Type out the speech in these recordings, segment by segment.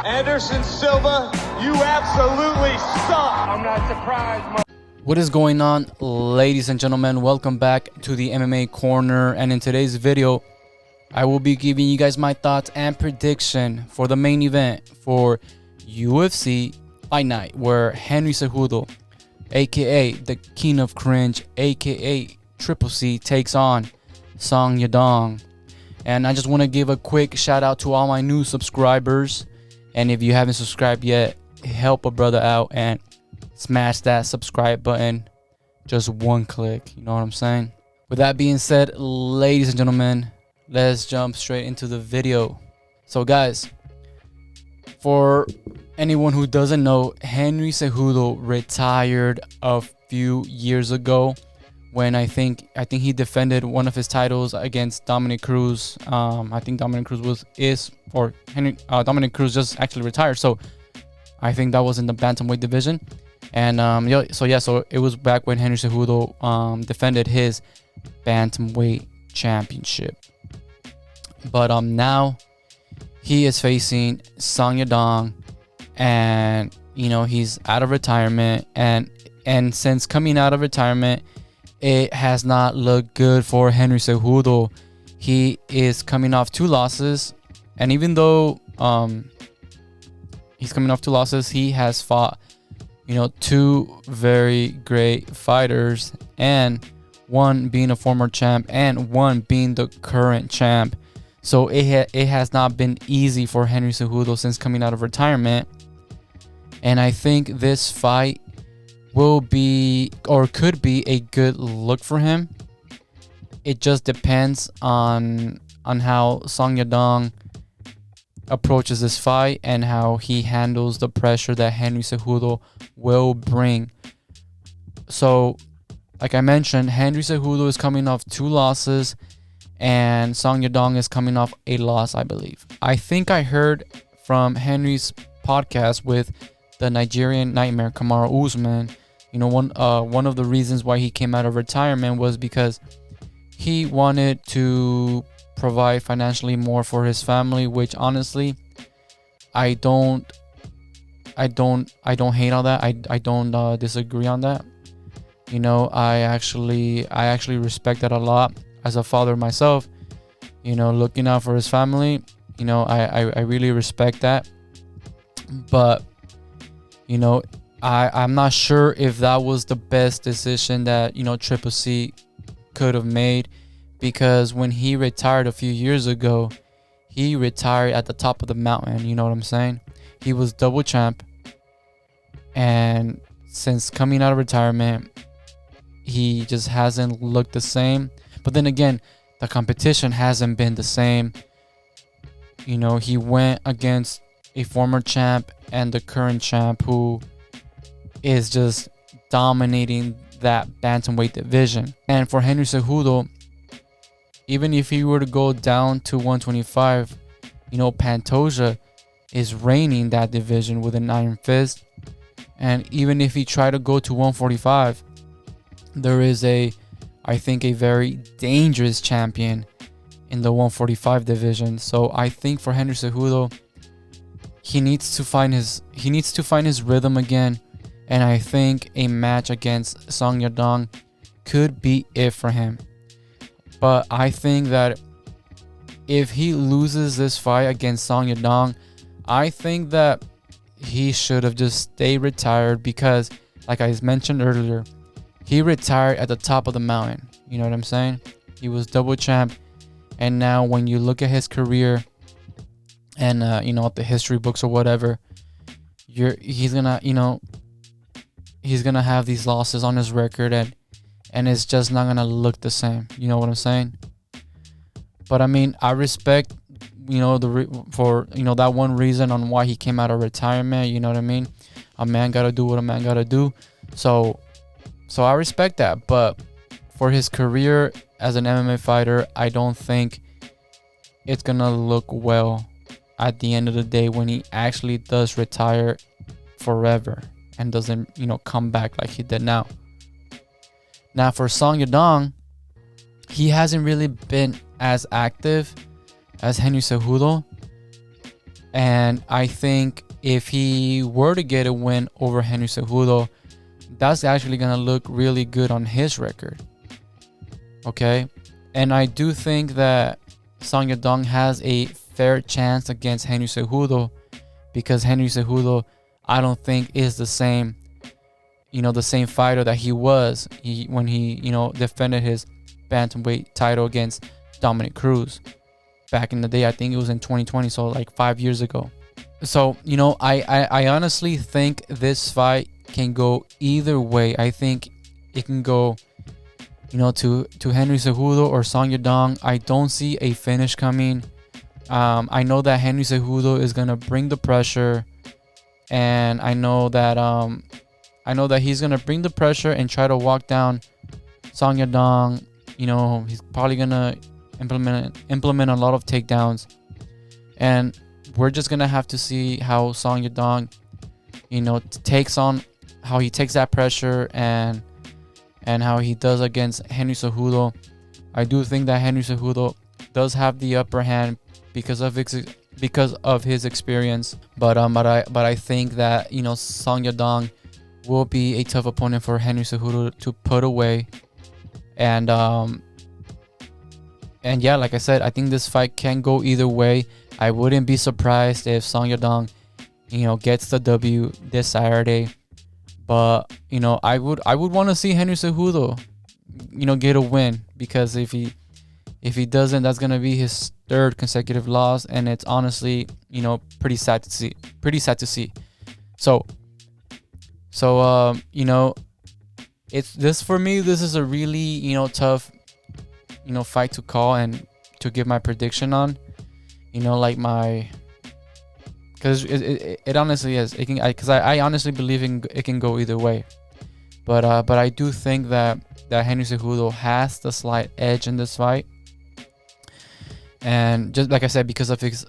Anderson Silva, you absolutely suck. I'm not surprised. What is going on, ladies and gentlemen? Welcome back to the MMA Corner, and in today's video I will be giving you guys my thoughts and prediction for the main event for UFC Fight Night, where Henry Cejudo, aka the King of Cringe, aka Triple C, takes on Song Yadong. And I just want to give a quick shout out to all my new subscribers, and if you haven't subscribed yet, help a brother out and smash that subscribe button. Just one click, you know what I'm saying? With that being said, ladies and gentlemen, let's jump straight into the video. So guys, for anyone who doesn't know, Henry Cejudo retired a few years ago when I think he defended one of his titles against Dominic Cruz. I think Dominic Cruz Dominic Cruz just actually retired, so I think that was in the Bantamweight division. And so it was back when Henry Cejudo defended his Bantamweight championship. But now he is facing Song Yadong, and he's out of retirement, and since coming out of retirement, it has not looked good for Henry Cejudo. He is coming off 2 losses, and even though he's coming off 2 losses, he has fought 2 very great fighters, and one being a former champ and one being the current champ. So it has not been easy for Henry Cejudo since coming out of retirement. And I think this fight will be, or could be, a good look for him. It just depends on how Song Yadong approaches this fight and how he handles the pressure that Henry Cejudo will bring. So like I mentioned, Henry Cejudo is coming off 2 losses, and Song Yadong is coming off a loss, I believe. I think I heard from Henry's podcast with the Nigerian Nightmare, Kamaru Usman, one of the reasons why he came out of retirement was because he wanted to provide financially more for his family, which honestly I don't hate on that. I don't disagree on that. I actually respect that a lot as a father myself. Looking out for his family, I really respect that. But I'm not sure if that was the best decision that Triple C could have made, because when he retired a few years ago, he retired at the top of the mountain. You know what I'm saying? He was double champ, and since coming out of retirement, he just hasn't looked the same. But then again, the competition hasn't been the same. He went against a former champ and the current champ, who is just dominating that bantamweight division. And for Henry Cejudo, even if he were to go down to 125, Pantoja is reigning that division with an iron fist. And even if he tried to go to 145, there is I think a very dangerous champion in the 145 division. So I think for Henry Cejudo, he needs to find his rhythm again, and I think a match against Song Yadong could be it for him. But I think that if he loses this fight against Song Yadong, I think that he should have just stayed retired, because like I mentioned earlier, he retired at the top of the mountain. You know what I'm saying? He was double champ, and now when you look at his career and the history books or whatever, he's gonna have these losses on his record, and it's just not gonna look the same. You know what I'm saying? But I mean, I respect that one reason on why he came out of retirement. You know what I mean? A man gotta do what a man gotta do. So I respect that. But for his career as an MMA fighter, I don't think it's gonna look well at the end of the day when he actually does retire forever and doesn't come back like he did now. Now for Song Yadong, he hasn't really been as active as Henry Cejudo, And I think if he were to get a win over Henry Cejudo, that's actually going to look really good on his record. Okay? And I do think that Song Yadong has a fair chance against Henry Cejudo, because Henry Cejudo, I don't think, is the same, the same fighter that he was when he, defended his Bantamweight title against Dominic Cruz back in the day. I think it was in 2020, so like 5 years ago. So, I honestly think this fight can go either way. I think it can go, to Henry Cejudo or Song Yadong. I don't see a finish coming. I know that Henry Cejudo is gonna bring the pressure, and I know that he's gonna bring the pressure and try to walk down Song Yadong. He's probably gonna implement a lot of takedowns, and we're just gonna have to see how Song Yadong, how he takes that pressure and how he does against Henry Cejudo. I do think that Henry Cejudo does have the upper hand because of his experience, but I think that Song Yadong will be a tough opponent for Henry Cejudo to put away. And yeah, like I said, I think this fight can go either way. I wouldn't be surprised if Song Yadong, gets the W this Saturday. But I would want to see Henry Cejudo, get a win, because if he doesn't, that's gonna be his third consecutive loss, and it's honestly, pretty sad to see. So it's this for me. This is a really tough fight to call and to give my prediction on. Because it honestly is. I honestly believe it can go either way. But I do think that Henry Cejudo has the slight edge in this fight. And just like I said, because of his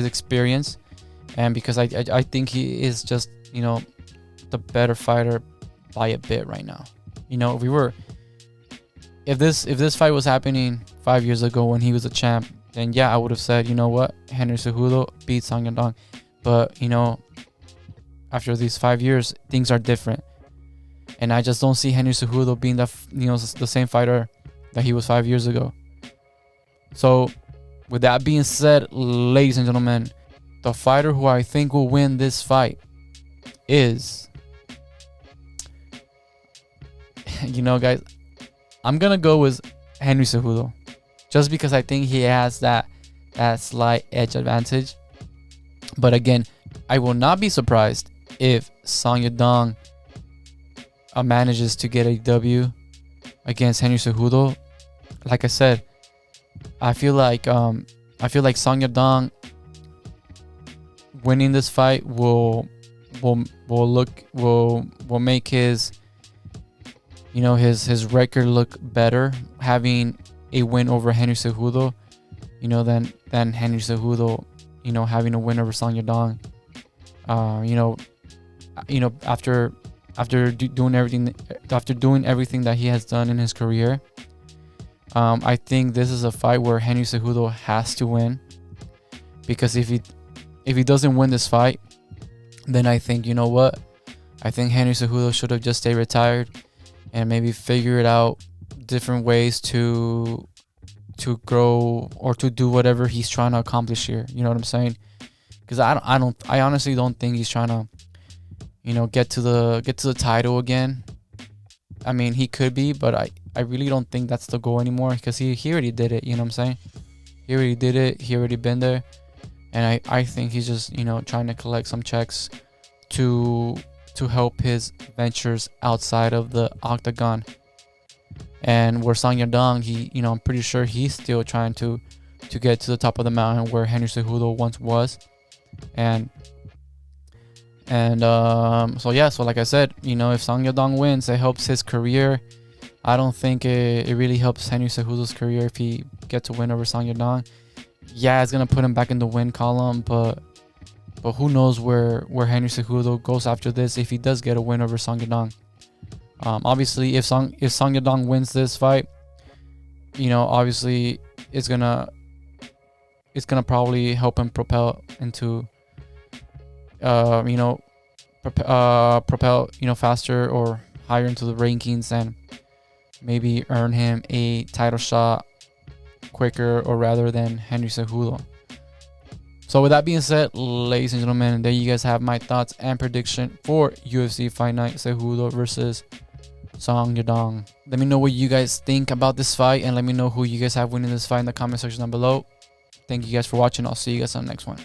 experience, and because I think he is just the better fighter by a bit right now. If this fight was happening 5 years ago when he was a champ, then yeah, I would have said, Henry Cejudo beats Song Yadong. But after these 5 years, things are different, and I just don't see Henry Cejudo being the same fighter that he was 5 years ago. So, with that being said, ladies and gentlemen, the fighter who I think will win this fight is, guys, I'm gonna go with Henry Cejudo, just because I think he has that slight edge advantage. But again, I will not be surprised if Song Yadong manages to get a W against Henry Cejudo. Like I said, I feel like Song Yadong winning this fight will make his his record look better, having a win over Henry Cejudo, than Henry Cejudo, having a win over Song Yadong. After doing everything that he has done in his career, I think this is a fight where Henry Cejudo has to win, because if he doesn't win this fight, then I think I think Henry Cejudo should have just stayed retired and maybe figured out different ways to grow or to do whatever he's trying to accomplish here. You know what I'm saying? Because I honestly don't think he's trying to get to the title again. I mean, he could be, but I really don't think that's the goal anymore, because he already did it. You know what I'm saying? He already did it. He already been there. And I think he's just trying to collect some checks to help his ventures outside of the octagon. And where Song Yadong, I'm pretty sure he's still trying to get to the top of the mountain where Henry Cejudo once was. So like I said, if Song Yadong wins, it helps his career. I don't think it really helps Henry Cejudo's career if he gets a win over Song Yadong. Yeah, it's gonna put him back in the win column, but who knows where Henry Cejudo goes after this if he does get a win over Song Yadong. Obviously, if Song Yadong wins this fight, obviously it's gonna it's gonna probably help him propel into, propel faster or higher into the rankings, and maybe earn him a title shot quicker or rather than Henry Cejudo. So with that being said, ladies and gentlemen, there you guys have my thoughts and prediction for UFC Fight Night Cejudo versus Song Yadong. Let me know what you guys think about this fight, and let me know who you guys have winning this fight in the comment section down below. Thank you guys for watching. I'll see you guys on the next one.